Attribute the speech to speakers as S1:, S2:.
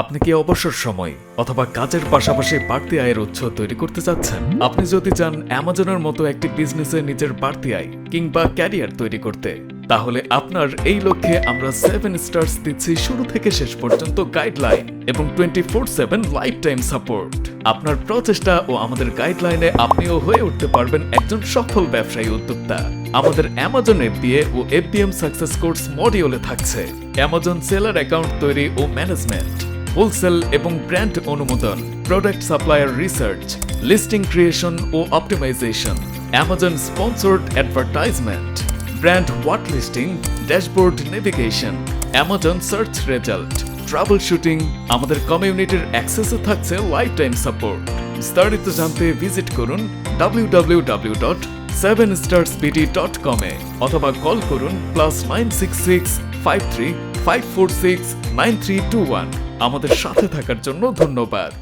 S1: আপনি কি অবসর সময় অথবা কাজের পাশাপাশি বাড়তি আয়ের উৎস তৈরি করতে চাচ্ছেন? আপনি যদি চান অ্যামাজনের মতো একটি বিজনেসে নিজের বাড়তি আয় কিংবা ক্যারিয়ার তৈরি করতে, তাহলে আপনার এই লক্ষ্যে আমরা 7 স্টার্স দিচ্ছি শুরু থেকে শেষ পর্যন্ত গাইডলাইন এবং 24/7 লাইফ টাইম সাপোর্ট। আপনার প্রচেষ্টা ও আমাদের গাইডলাইনে আপনিও হয়ে উঠতে পারবেন একজন সফল ব্যবসায়ী উদ্যোক্তা। আমাদের অ্যামাজন FBA ও FBM সাকসেস কোর্স মডিউলে থাকছে অ্যামাজন সেলার অ্যাকাউন্ট তৈরি ও ম্যানেজমেন্ট, হোলসেল এবং ব্র্যান্ড অনুমোদন, product supplier research, listing creation ও optimization, Amazon sponsored advertisement, brand ওয়াট listing, dashboard navigation, Amazon search result, troubleshooting. আমাদের কমিউনিটির অ্যাক্সেসে থাকছে লাইফ টাইম সাপোর্ট। বিস্তারিত জানতে ভিজিট করুন www.7starsbd.com অথবা কল করুন +966 53 546 9321। আমাদের সাথে থাকার জন্য ধন্যবাদ।